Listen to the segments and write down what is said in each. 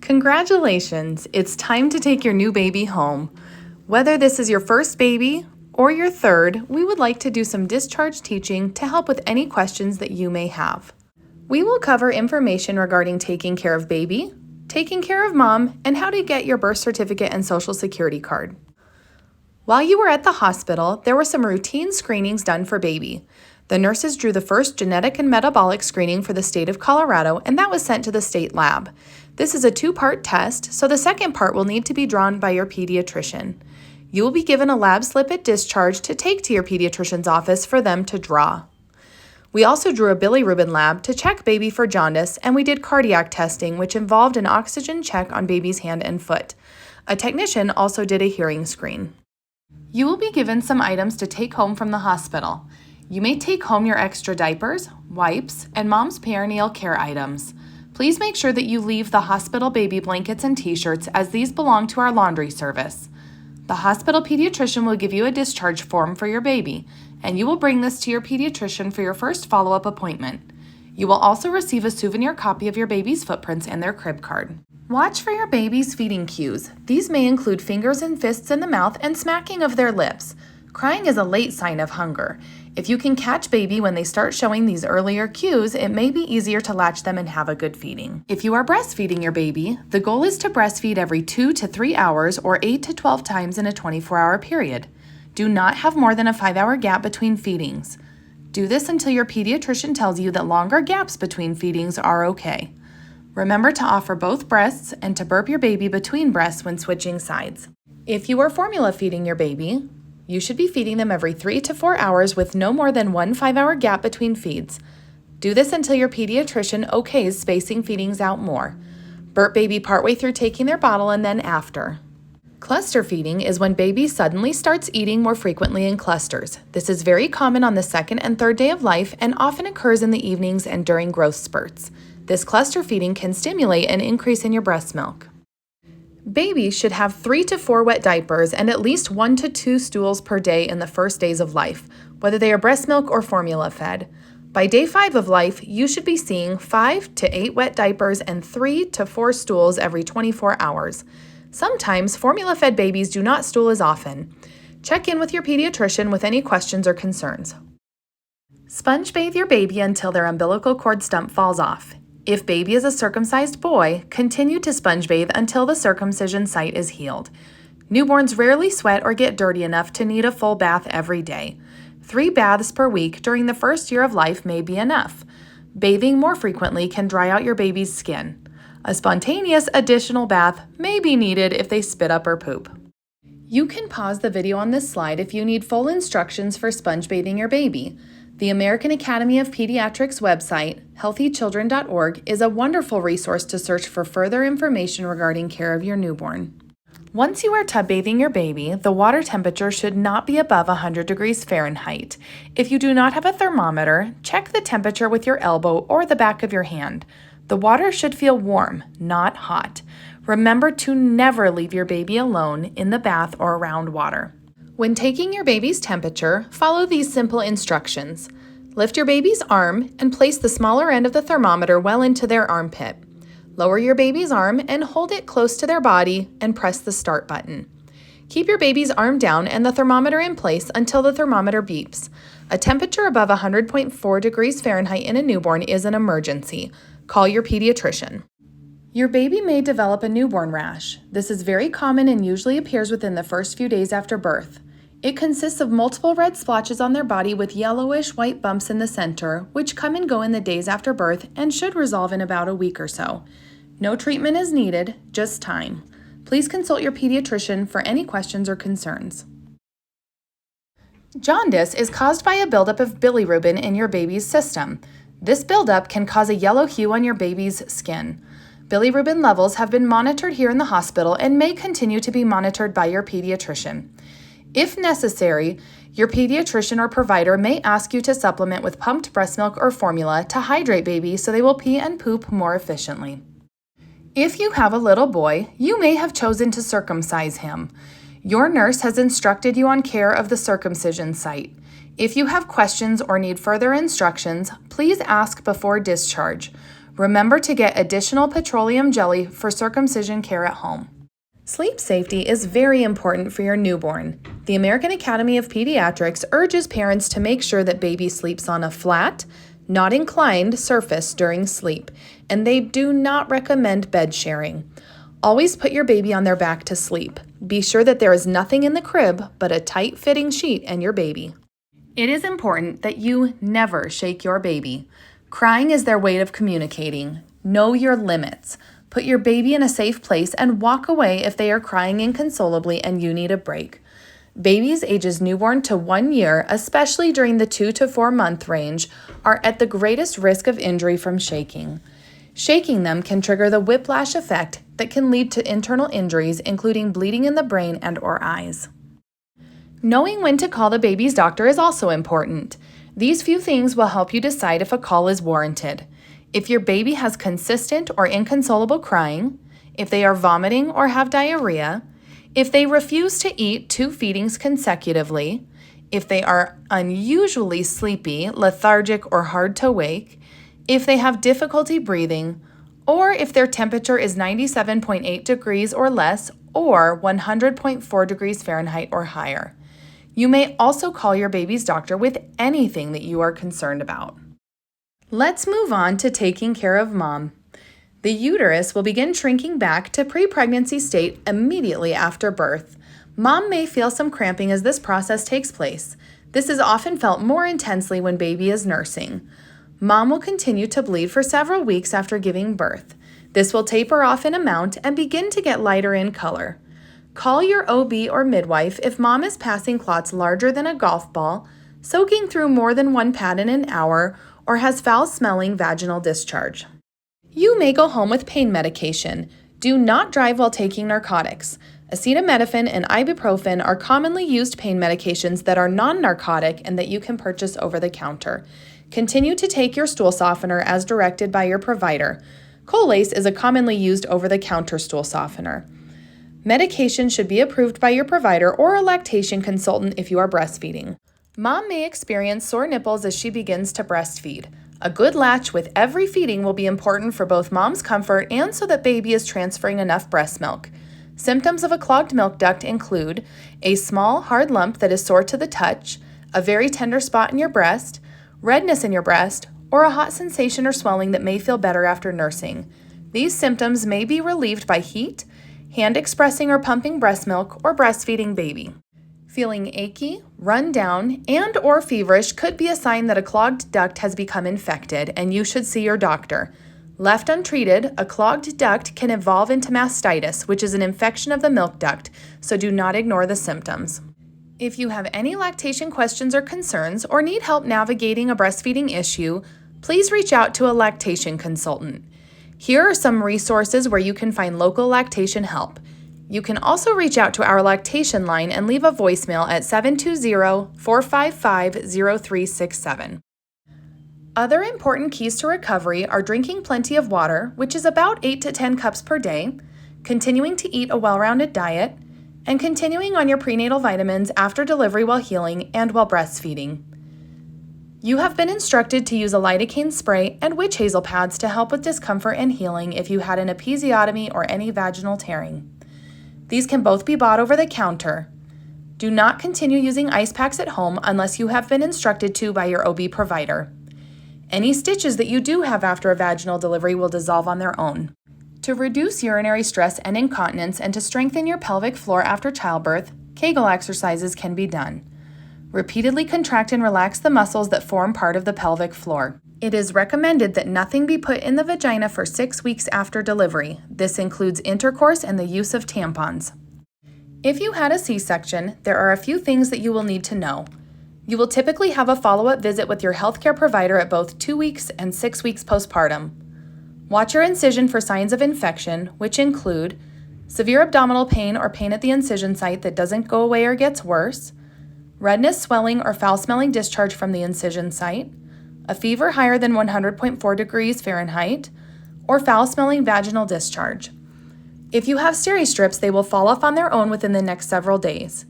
Congratulations! It's time to take your new baby home. Whether this is your first baby or your third, we would like to do some discharge teaching to help with any questions that you may have. We will cover information regarding taking care of baby, taking care of mom, and how to get your birth certificate and social security card. While you were at the hospital, there were some routine screenings done for baby. The nurses drew the first genetic and metabolic screening for the state of Colorado, and that was sent to the state lab. This is a two-part test, so the second part will need to be drawn by your pediatrician. You will be given a lab slip at discharge to take to your pediatrician's office for them to draw. We also drew a bilirubin lab to check baby for jaundice, and we did cardiac testing, which involved an oxygen check on baby's hand and foot. A technician also did a hearing screen. You will be given some items to take home from the hospital. You may take home your extra diapers, wipes, and mom's perineal care items. Please make sure that you leave the hospital baby blankets and t-shirts, as these belong to our laundry service. The hospital pediatrician will give you a discharge form for your baby, and you will bring this to your pediatrician for your first follow-up appointment. You will also receive a souvenir copy of your baby's footprints and their crib card. Watch for your baby's feeding cues. These may include fingers and fists in the mouth and smacking of their lips. Crying is a late sign of hunger. If you can catch baby when they start showing these earlier cues, it may be easier to latch them and have a good feeding. If you are breastfeeding your baby, the goal is to breastfeed every 2 to 3 hours or 8 to 12 times in a 24-hour period. Do not have more than a 5-hour gap between feedings. Do this until your pediatrician tells you that longer gaps between feedings are okay. Remember to offer both breasts and to burp your baby between breasts when switching sides. If you are formula feeding your baby, you should be feeding them every 3 to 4 hours with no more than one 5-hour gap between feeds. Do this until your pediatrician okays spacing feedings out more. Burp baby partway through taking their bottle and then after. Cluster feeding is when baby suddenly starts eating more frequently in clusters. This is very common on the second and third day of life and often occurs in the evenings and during growth spurts. This cluster feeding can stimulate an increase in your breast milk. Babies should have 3 to 4 wet diapers and at least 1 to 2 stools per day in the first days of life, whether they are breast milk or formula fed. By day 5 of life, you should be seeing 5 to 8 wet diapers and 3 to 4 stools every 24 hours. Sometimes formula-fed babies do not stool as often. Check in with your pediatrician with any questions or concerns. Sponge bathe your baby until their umbilical cord stump falls off. If baby is a circumcised boy, continue to sponge bathe until the circumcision site is healed. Newborns rarely sweat or get dirty enough to need a full bath every day. 3 baths per week during the first year of life may be enough. Bathing more frequently can dry out your baby's skin. A spontaneous additional bath may be needed if they spit up or poop. You can pause the video on this slide if you need full instructions for sponge bathing your baby. The American Academy of Pediatrics website, healthychildren.org, is a wonderful resource to search for further information regarding care of your newborn. Once you are tub bathing your baby, the water temperature should not be above 100 degrees Fahrenheit. If you do not have a thermometer, check the temperature with your elbow or the back of your hand. The water should feel warm, not hot. Remember to never leave your baby alone in the bath or around water. When taking your baby's temperature, follow these simple instructions. Lift your baby's arm and place the smaller end of the thermometer well into their armpit. Lower your baby's arm and hold it close to their body and press the start button. Keep your baby's arm down and the thermometer in place until the thermometer beeps. A temperature above 100.4 degrees Fahrenheit in a newborn is an emergency. Call your pediatrician. Your baby may develop a newborn rash. This is very common and usually appears within the first few days after birth. It consists of multiple red splotches on their body with yellowish white bumps in the center, which come and go in the days after birth and should resolve in about a week or so. No treatment is needed, just time. Please consult your pediatrician for any questions or concerns. Jaundice is caused by a buildup of bilirubin in your baby's system. This buildup can cause a yellow hue on your baby's skin. Bilirubin levels have been monitored here in the hospital and may continue to be monitored by your pediatrician. If necessary, your pediatrician or provider may ask you to supplement with pumped breast milk or formula to hydrate baby so they will pee and poop more efficiently. If you have a little boy, you may have chosen to circumcise him. Your nurse has instructed you on care of the circumcision site. If you have questions or need further instructions, please ask before discharge. Remember to get additional petroleum jelly for circumcision care at home. Sleep safety is very important for your newborn. The American Academy of Pediatrics urges parents to make sure that baby sleeps on a flat, not inclined surface during sleep, and they do not recommend bed sharing. Always put your baby on their back to sleep. Be sure that there is nothing in the crib but a tight-fitting sheet and your baby. It is important that you never shake your baby. Crying is their way of communicating. Know your limits. Put your baby in a safe place and walk away if they are crying inconsolably and you need a break. Babies ages newborn to 1 year, especially during the 2 to 4 month range, are at the greatest risk of injury from shaking. Shaking them can trigger the whiplash effect that can lead to internal injuries, including bleeding in the brain and/or eyes. Knowing when to call the baby's doctor is also important. These few things will help you decide if a call is warranted. If your baby has consistent or inconsolable crying, if they are vomiting or have diarrhea, if they refuse to eat 2 feedings consecutively, if they are unusually sleepy, lethargic, or hard to wake, if they have difficulty breathing, or if their temperature is 97.8 degrees or less or 100.4 degrees Fahrenheit or higher. You may also call your baby's doctor with anything that you are concerned about. Let's move on to taking care of mom. The uterus will begin shrinking back to pre-pregnancy state immediately after birth. Mom may feel some cramping as this process takes place. This is often felt more intensely when baby is nursing. Mom will continue to bleed for several weeks after giving birth. This will taper off in amount and begin to get lighter in color. Call your OB or midwife if mom is passing clots larger than a golf ball, soaking through more than 1 pad in an hour, or has foul-smelling vaginal discharge. You may go home with pain medication. Do not drive while taking narcotics. Acetaminophen and ibuprofen are commonly used pain medications that are non-narcotic and that you can purchase over the counter. Continue to take your stool softener as directed by your provider. Colace is a commonly used over-the-counter stool softener. Medication should be approved by your provider or a lactation consultant if you are breastfeeding. Mom may experience sore nipples as she begins to breastfeed. A good latch with every feeding will be important for both mom's comfort and so that baby is transferring enough breast milk. Symptoms of a clogged milk duct include a small, hard lump that is sore to the touch, a very tender spot in your breast, redness in your breast, or a hot sensation or swelling that may feel better after nursing. These symptoms may be relieved by heat, hand expressing or pumping breast milk, or breastfeeding baby. Feeling achy, run down, and or feverish could be a sign that a clogged duct has become infected and you should see your doctor. Left untreated, a clogged duct can evolve into mastitis, which is an infection of the milk duct, so do not ignore the symptoms. If you have any lactation questions or concerns or need help navigating a breastfeeding issue, please reach out to a lactation consultant. Here are some resources where you can find local lactation help. You can also reach out to our lactation line and leave a voicemail at 720-455-0367. Other important keys to recovery are drinking plenty of water, which is about 8 to 10 cups per day, continuing to eat a well-rounded diet, and continuing on your prenatal vitamins after delivery while healing and while breastfeeding. You have been instructed to use a lidocaine spray and witch hazel pads to help with discomfort and healing if you had an episiotomy or any vaginal tearing. These can both be bought over the counter. Do not continue using ice packs at home unless you have been instructed to by your OB provider. Any stitches that you do have after a vaginal delivery will dissolve on their own. To reduce urinary stress and incontinence and to strengthen your pelvic floor after childbirth, Kegel exercises can be done. Repeatedly contract and relax the muscles that form part of the pelvic floor. It is recommended that nothing be put in the vagina for 6 weeks after delivery. This includes intercourse and the use of tampons. If you had a C-section, there are a few things that you will need to know. You will typically have a follow-up visit with your healthcare provider at both 2 weeks and 6 weeks postpartum. Watch your incision for signs of infection, which include severe abdominal pain or pain at the incision site that doesn't go away or gets worse, redness, swelling, or foul-smelling discharge from the incision site, a fever higher than 100.4 degrees Fahrenheit, or foul-smelling vaginal discharge. If you have steri strips, they will fall off on their own within the next several days.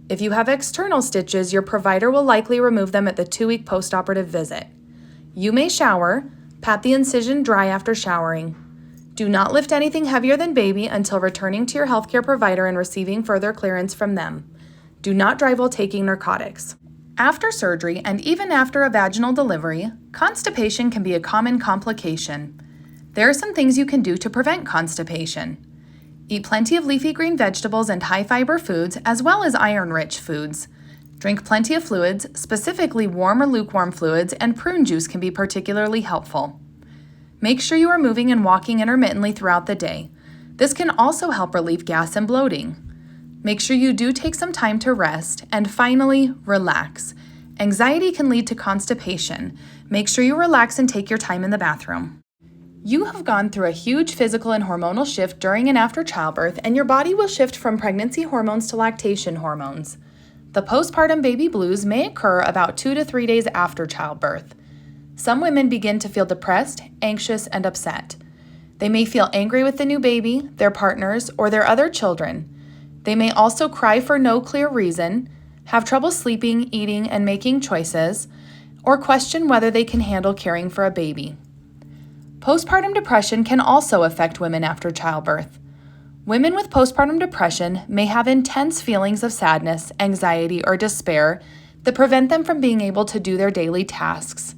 If you have external stitches, your provider will likely remove them at the 2-week postoperative visit. You may shower, Pat the incision dry after showering. Do not lift anything heavier than baby until returning to your healthcare provider and receiving further clearance from them. Do not drive while taking narcotics. After surgery and even after a vaginal delivery, constipation can be a common complication. There are some things you can do to prevent constipation. Eat plenty of leafy green vegetables and high-fiber foods, as well as iron-rich foods. Drink plenty of fluids, specifically warm or lukewarm fluids, and prune juice can be particularly helpful. Make sure you are moving and walking intermittently throughout the day. This can also help relieve gas and bloating. Make sure you do take some time to rest. And finally, relax. Anxiety can lead to constipation. Make sure you relax and take your time in the bathroom. You have gone through a huge physical and hormonal shift during and after childbirth, and your body will shift from pregnancy hormones to lactation hormones. The postpartum baby blues may occur about 2 to 3 days after childbirth. Some women begin to feel depressed, anxious, and upset. They may feel angry with the new baby, their partners, or their other children. They may also cry for no clear reason, have trouble sleeping, eating, and making choices, or question whether they can handle caring for a baby. Postpartum depression can also affect women after childbirth. Women with postpartum depression may have intense feelings of sadness, anxiety, or despair that prevent them from being able to do their daily tasks.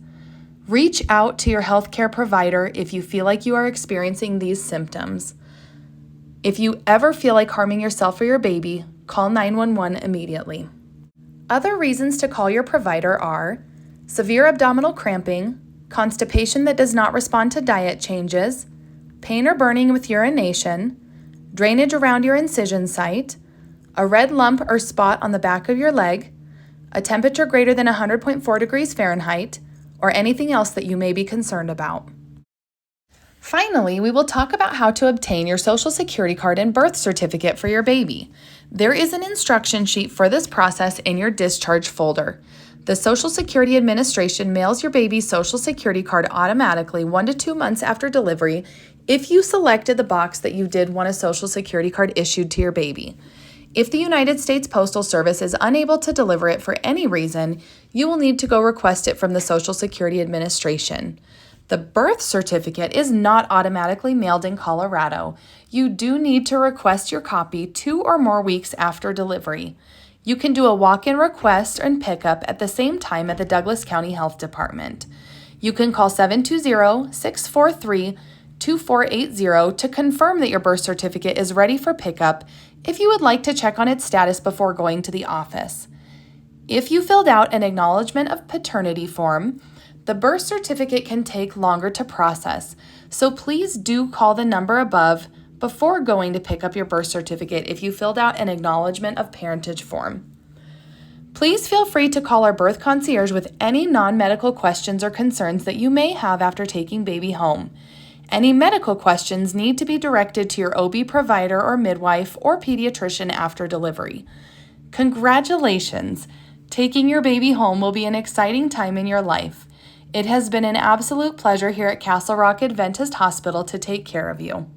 Reach out to your healthcare provider if you feel like you are experiencing these symptoms. If you ever feel like harming yourself or your baby, call 911 immediately. Other reasons to call your provider are severe abdominal cramping, constipation that does not respond to diet changes, pain or burning with urination, drainage around your incision site, a red lump or spot on the back of your leg, a temperature greater than 100.4 degrees Fahrenheit, or anything else that you may be concerned about. Finally, we will talk about how to obtain your Social Security card and birth certificate for your baby. There is an instruction sheet for this process in your discharge folder. The Social Security Administration mails your baby's Social Security card automatically 1 to 2 months after delivery if you selected the box that you did want a Social Security card issued to your baby. If the United States Postal Service is unable to deliver it for any reason, you will need to go request it from the Social Security Administration. The birth certificate is not automatically mailed in Colorado. You do need to request your copy 2 or more weeks after delivery. You can do a walk-in request and pickup at the same time at the Douglas County Health Department. You can call 720-643-2480 to confirm that your birth certificate is ready for pickup if you would like to check on its status before going to the office. If you filled out an acknowledgement of paternity form, the birth certificate can take longer to process, so please do call the number above before going to pick up your birth certificate if you filled out an acknowledgement of parentage form. Please feel free to call our birth concierge with any non-medical questions or concerns that you may have after taking baby home. Any medical questions need to be directed to your OB provider or midwife or pediatrician after delivery. Congratulations! Taking your baby home will be an exciting time in your life. It has been an absolute pleasure here at Castle Rock Adventist Hospital to take care of you.